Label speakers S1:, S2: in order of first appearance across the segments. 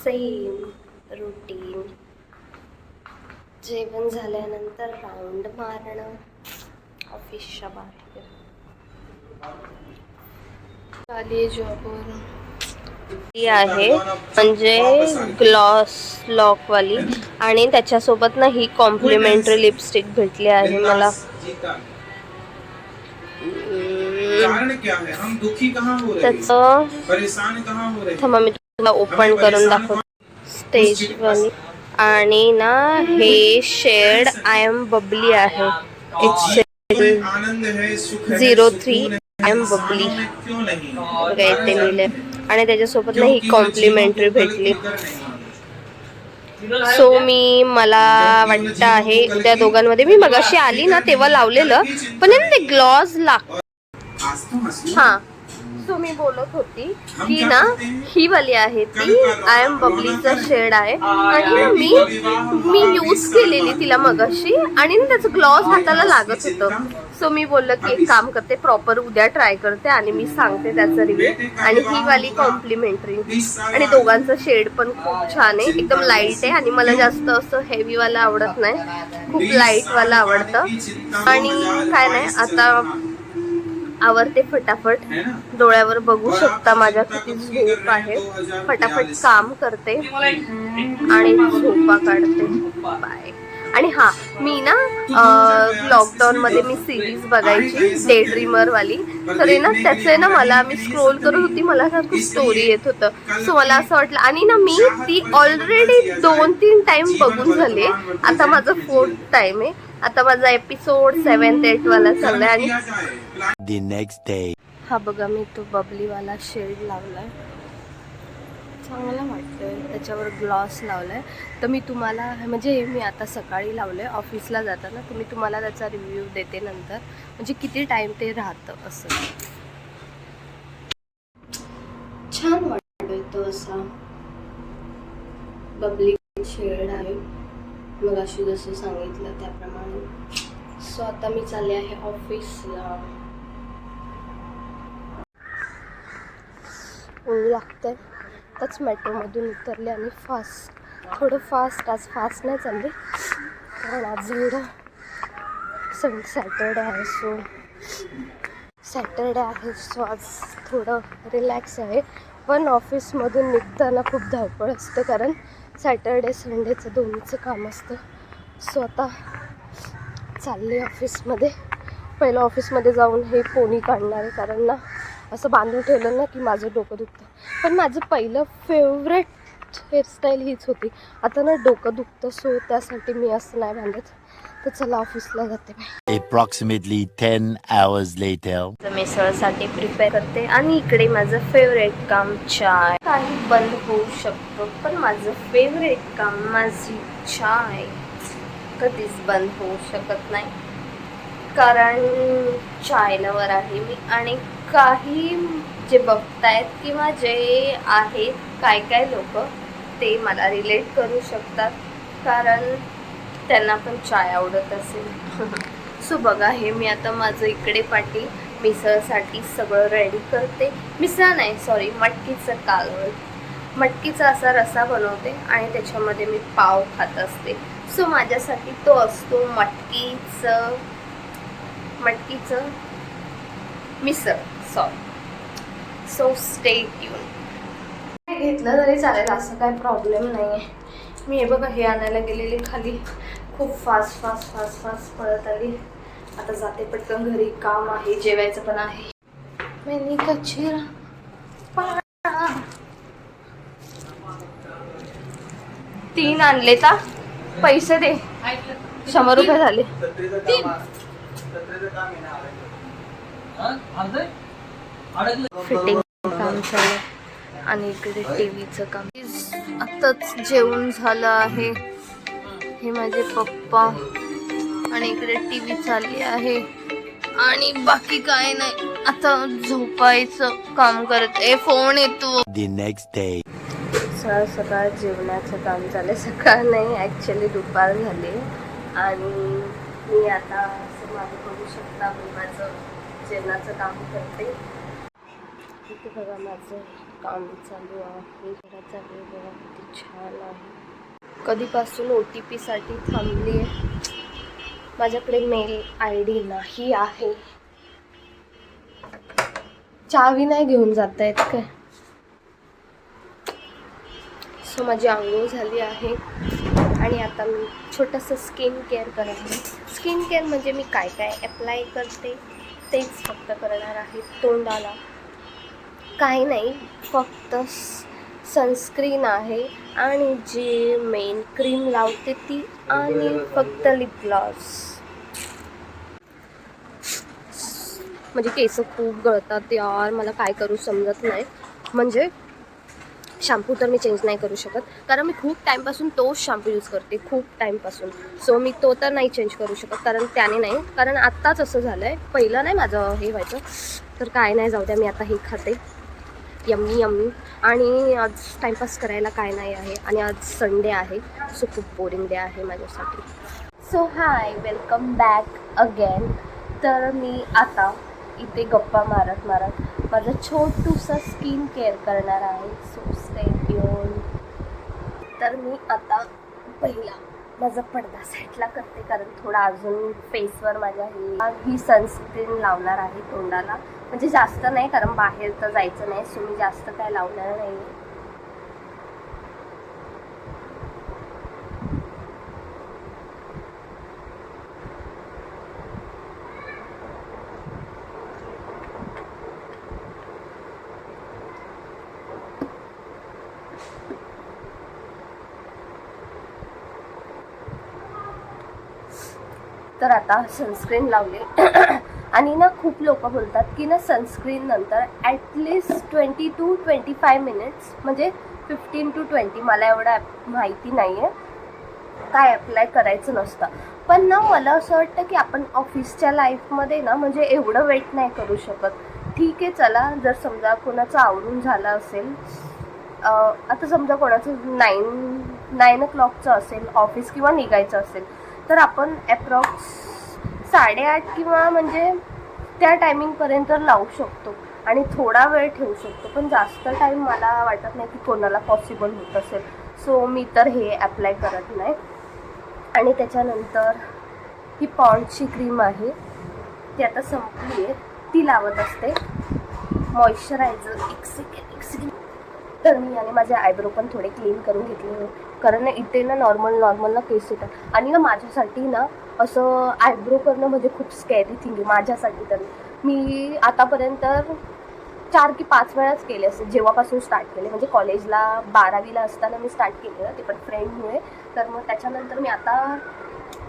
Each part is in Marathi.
S1: Same routine. जेवण झाल्यानंतर राऊंड मारणं ऑफिसच्या बाहेर. आली जॉबवर. ती आहे म्हणजे ग्लॉस लॉकवाली आणि त्याच्यासोबत ना ही कॉम्प्लिमेंटरी लिपस्टिक भेटली आहे मला. त्याचं थांबा मी तुला ओपन करून दाखवते. स्टेजवाली आणि ना हे शेड आय एम बबली आहे. इट्स 03 आय एम बबली बघा इथे लिहिले आणि त्याच्यासोबत ना ही कॉम्प्लिमेंटरी भेटली. सो मला वाटतं आहे त्या दोघांमध्ये मी मगाशी आली ना तेव्हा लावलेलं पण ते ग्लॉस लागतं. हां सो मी बोलत होती की ना ही वाली आहे ती आय एम बबलीचं शेड आहे आणि मी यूज केलेली तिला मगाशी आणि त्याचं ग्लॉस हाताला लागत होतं. सो मी बोललं की एक काम करते प्रॉपर उद्या ट्राय करते आणि मी सांगते त्याचा रिव्ह्यू. आणि ही वाली कॉम्प्लिमेंटरी आणि दोघांचं शेड पण खूप छान आहे. एकदम लाईट आहे आणि मला जास्त असं हेवीवाला आवडत नाही, खूप लाईटवाला आवडतं. आणि काय नाही आता आवरते फटाफट. डोळ्यावर बघू शकता माझ्या किती झोप आहे. फटाफट काम करते आणि झोपा काढते. बाय. आणि हा मी ना लॉकडाऊन मध्ये मी सिरीज बघायची डे ड्रीमर वाली. तर आहे ना त्याचे ना मला मी स्क्रोल करत होती मला सारखं स्टोरी येत होतं. सो मला असं वाटलं आणि ना मी ती ऑलरेडी 2-3 टाइम बघून झाले. आता माझं 4th टाइम आहे. आता माझा एपिसोड 7th 8th वाला चाललाय. आणि
S2: The next day.
S1: हा बघा मी तो बबली वाला शेड लावलाय, चांगला वाटतोय. त्याच्यावर ग्लॉस लावलाय. तर मी तुम्हाला म्हणजे मी आता सकाळी लावलंय ऑफिसला जाताना. तर मी तुम्हाला त्याचा रिव्ह्यू देते नंतर म्हणजे किती टाइम ते राहतं असं. छान वाटतोय तो असा बबली शेड आहे मग अशी जसं सांगितलं त्याप्रमाणे. सो आता मी चालले आहे ऑफिसला. ऊन लागतंय त्याच मेट्रोमधून उतरले आणि थोडं फास्ट आज फास्ट नाही चालले कारण आज एवढं सॅटरडे आहे. सो आज थोडं रिलॅक्स आहे. पण ऑफिसमधून निघताना खूप धावपळ असते कारण सॅटरडे संडेचं दोन्हीचं काम असतं. सो आता चालले ऑफिसमध्ये. पहिलं ऑफिसमध्ये जाऊन हे पोनी काढणार आहे कारण ना असं बांधून ठेवलं ना की माझं डोकं दुखतं. पण माझं पहिलं फेवरेट हेअरस्टाईल हीच होती. आता ना डोकं दुखतं सो त्यासाठी मी असं नाही बांधत. तर चला ऑफिसला जाते.
S2: Approximately 10 hours later.
S1: मिसळसाठी प्रिपेअर करते आणि इकडे माझं फेवरेट काम चाय. काही बंद होऊ शकतो पण माझं फेवरेट काम माझी चाय कधीच बंद होऊ शकत नाही कारण चाय लवर आहे मी. आणि काही जे बघतायत किंवा जे आहेत काय लोक ते मला रिलेट करू शकतात कारण त्यांना पण चाय आवडत असेल. सो बघा हे मी आता माझं इकडे पाठी मिसळसाठी सगळं रेडी करते. मिसळ नाही सॉरी मटकीचं कालवण. मटकीचा असा रसा बनवते आणि त्याच्यामध्ये मी पाव खात असते. सो माझ्यासाठी तो असतो मटकीचं मिसळ सॉरी. So stay tune. घेतलं तरी चालेल असं काय प्रॉब्लेम नाही आहे. मी हे बघा हे आणायला गेलेले खाली खूप फास्ट पळत आली. आता जाते पटकन घरी काम आहे जेवायचं पण आहे. मैंने कचरा पाडा 3 आणले का पैसे दे. 100 रुपये झाले. फिटिंग काम चालू आणि इकडे टीव्हीचं काम. आताच जेवण झालं आहे. हे माझे पप्पा आणि इकडे टीव्ही चालली आहे आणि बाकी काय नाही. आता झोपायचं काम करत आहे. फोन येतो.
S2: The next day.
S1: सकाळ जेवणाचं काम झालं. सकाळ नाही ॲक्च्युली दुपार झाली आणि मी आता असं माझं बघू शकता मी माझं जेवणाचं काम करते. इथे बघा माझं काम चालू आहे. नाकाचा वे बघा किती छान आहे. कधीपासून OTP साठी थांबली आहे. माझ्याकडे मेल ID नाही आहे. चावी नाही घेऊन जात आहेत काय. सो माझी आंघोळ झाली आहे आणि आता मी छोटंसं स्किन केअर करत आहे. स्किन केअर म्हणजे मी काय काय अप्लाय करते तेच फक्त करणार आहे. तोंडाला काही नाही, फक्त सनस्क्रीन आहे आणि जी मेन क्रीम लावते ती आणि फक्त लिप ग्लॉस. म्हणजे केस खूप गळतात यार, मला काय करू समजत नाही. म्हणजे शॅम्पू तर मी चेंज नाही करू शकत कारण मी खूप टाईमपासून तोच शॅम्पू यूज करते, खूप टाईमपासून. सो मी तो तर नाही चेंज करू शकत कारण त्याने नाही, कारण आत्ताच असं झालं आहे. पहिलं नाही माझं हे व्हायचं. तर काय नाही, जाऊ द्या, मी आता हे खाते. Yummy yummy. आणि आज टाईमपास करायला काय नाही आहे आणि आज संडे आहे. सो खूप बोरिंग डे आहे माझ्यासाठी. सो हाय, वेलकम बॅक अगेन. तर मी आता इथे गप्पा मारत माझं छोटूसं स्किन केअर करणार आहे. So stay tune. तर मी आता पहिला माझा पडदा साईडला करते कारण थोडा अजून फेसवर माझ्या ही सनस्क्रीन लावणार आहे तोंडाला. म्हणजे जास्त नाही कारण बाहेर तर जायचं नाही, सो मी जास्त काय लावणार नाही. तर आता सनस्क्रीन लावले आणि ना खूप लोक बोलतात की ना सनस्क्रीन नंतर ॲटलिस्ट 20 to 25 मिनिट्स म्हणजे 15 to 20, मला एवढं माहिती नाही आहे, काय अप्लाय करायचं नसतं. पण ना मला असं वाटतं की आपण ऑफिसच्या लाईफमध्ये ना म्हणजे एवढं वेट नाही करू शकत. ठीक आहे, चला, जर समजा कोणाचं आवरून झालं असेल, आता समजा कोणाचं 9 o'clockचं असेल ऑफिस किंवा निघायचं असेल, तर आपण ॲप्रॉक्स 8:30 किंवा म्हणजे त्या टायमिंगपर्यंत लावू शकतो आणि थोडा वेळ ठेवू शकतो. पण जास्त टाईम मला वाटत नाही की कोणाला पॉसिबल होत असेल. सो मी तर हे अप्लाय करत नाही. आणि त्याच्यानंतर ही पॉन्डची क्रीम आहे, ती आता संपली आहे, ती लावत असते. मॉइश्चरायझर एक सेकंड. तर मी आणि माझे आयब्रो पण थोडे क्लीन करून घेतले कारण ना इथे ना नॉर्मल ना केस येतात. आणि ना माझ्यासाठी ना असं आयब्रो करणं म्हणजे खूप स्कॅरी थिंग आहे माझ्यासाठी. तरी मी आतापर्यंत 4 की 5 वेळाच केले असेल जेव्हापासून स्टार्ट केले. म्हणजे कॉलेजला 12वीला असताना मी स्टार्ट केलेलं, ते पण फ्रेंडमुळे. तर मग त्याच्यानंतर मी आता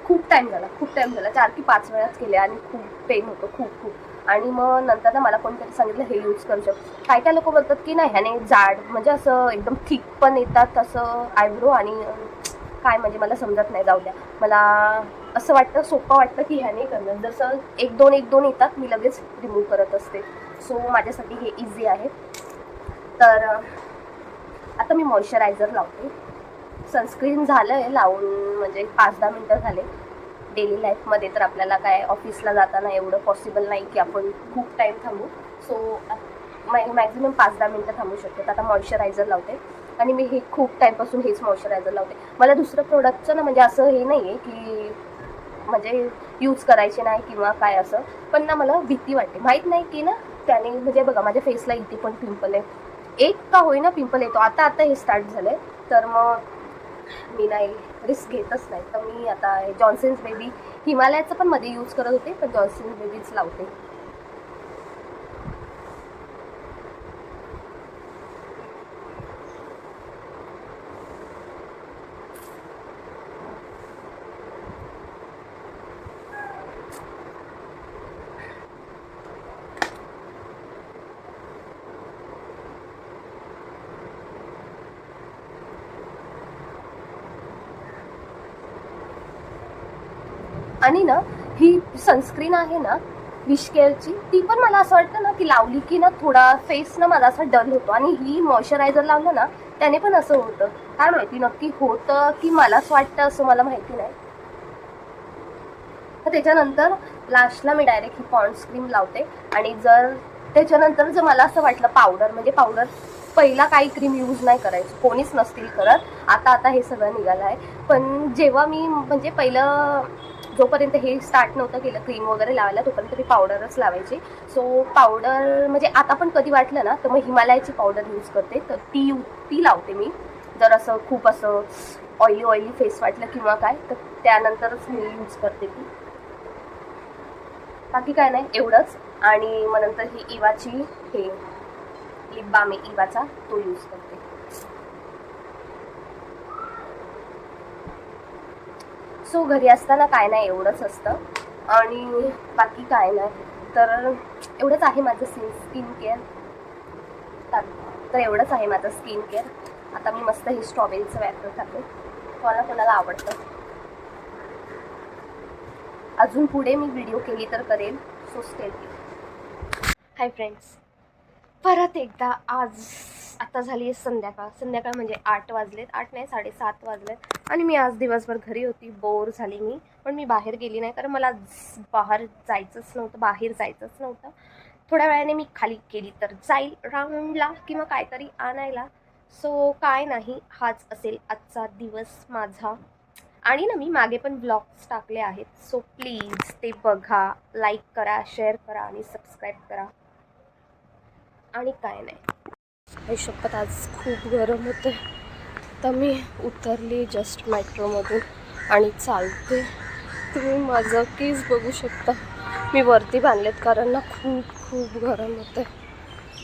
S1: खूप टाईम झाला 4 की 5 वेळाच केले आणि खूप पेन होतं, खूप. आणि मग नंतर ना मला कोणतरी सांगितलं हे यूज करू शकतो. काय लोक बोलतात की नाही ह्याने जाड म्हणजे असं एकदम थिक पण येतात असं आयब्रो, आणि काय म्हणजे मला समजत नाही, जाऊ द्या. मला असं वाटतं, सोपं वाटतं की ह्याने करणं. जसं 1-2 येतात मी लगेच रिमूव्ह करत असते. सो माझ्यासाठी हे इझी आहे. तर आता मी मॉइश्चरायझर लावते. सनस्क्रीन झालं आहे लावून म्हणजे 5-10 मिनटं झाले. डेली लाईफमध्ये तर आपल्याला काय ऑफिसला जाताना एवढं पॉसिबल नाही की आपण खूप टाईम थांबू. सो मॅक्झिमम 5-10 मिनटं थांबू शकतो. आता मॉइश्चरायझर लावते आणि मी हे खूप टाईमपासून हेच मॉइश्चरायझर लावते. मला दुसरं प्रोडक्टचं ना म्हणजे असं हे नाही आहे की म्हणजे यूज करायचे नाही किंवा काय असं, पण ना मला भीती वाटते. माहीत नाही की ना त्याने म्हणजे बघा माझ्या फेसला इथे पण पिंपल आहे, एक का होईना पिंपल येतो. आता हे स्टार्ट झालं आहे. तर मग मी नाही रिस्क घेतच नाही. तर मी आता जॉन्सन्स बेबी हिमालयाचं पण मध्ये यूज करत होते, पण जॉन्सन्स बेबीच लावते. आणि ना ही सनस्क्रीन आहे ना विश केअरची, ती पण मला असं वाटतं ना की लावली की ना थोडा फेस ना माझा असा डल होतो. आणि ही मॉइश्चरायझर लावलं ना त्याने पण असं होतं. काय माहिती नक्की होतं की मलाच वाटतं असं, मला माहिती नाही. तर त्याच्यानंतर लास्टला मी डायरेक्ट ही पॉन्ड्स क्रीम लावते. आणि जर त्याच्यानंतर जर मला असं वाटलं पावडर पहिला काही क्रीम यूज नाही करायचं, कोणीच नसतील करत. आता हे सगळं निघालं आहे. पण जेव्हा मी म्हणजे पहिलं जोपर्यंत हे स्टार्ट नव्हतं केलं क्रीम वगैरे लावायला, तोपर्यंत मी पावडरच लावायची. सो पावडर म्हणजे आता पण कधी वाटलं ना तर मग हिमालयाची पावडर यूज करते, तर ती लावते मी. जर असं खूप असं ऑइली फेस वाटलं किंवा काय, तर त्यानंतरच मी यूज करते ती. बाकी काय नाही, एवढंच. आणि मग नंतर ही इवाची हे लिप बाम आहे इवाचा, तो यूज करते. सो घरी असताना काय नाही, एवढंच असतं. आणि बाकी काय नाही, तर एवढंच आहे माझं स्किन केअर. तर एवढंच आहे माझं स्किन केअर. आता मी मस्त हे स्ट्रॉबेरीचं वॅपर खाते, कोणाला आवडतं. अजून पुढे मी व्हिडिओ केली तर करेल, so stay tuned. Hi friends, परत एकदा आज आता झाली आहे संध्याकाळ म्हणजे 8 वाजलेत, 8 नाही 7:30 वाजलेत. आणि मी आज दिवसभर घरी होती, बोर झाली मी. पण मी बाहेर गेली नाही, कारण मला बाहेर जायचंच नव्हतं. थोड्या वेळाने मी खाली गेली तर जाईल राऊंडला किंवा काहीतरी आणायला. सो काय नाही, हाच असेल आजचा दिवस माझा. आणि ना मी मागे पण ब्लॉग्स टाकले आहेत, सो प्लीज ते बघा, लाईक करा, शेअर करा आणि सबस्क्राईब करा. आणि काय नाही, आयुष्यात आज खूप गरम होते, तर मी उतरली जस्ट मेट्रोमधून आणि चालते. तुम्ही माझं केस बघू शकता, मी वरती बांधलेत कारण ना खूप गरम होते.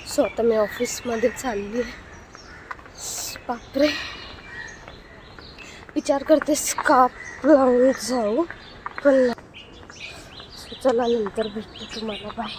S1: सो आता मी ऑफिसमध्ये चालली आहे. बापरे, विचार करते स्कार्फ लावून जाऊ, पण चला नंतर भेटते तुम्हाला. बाय.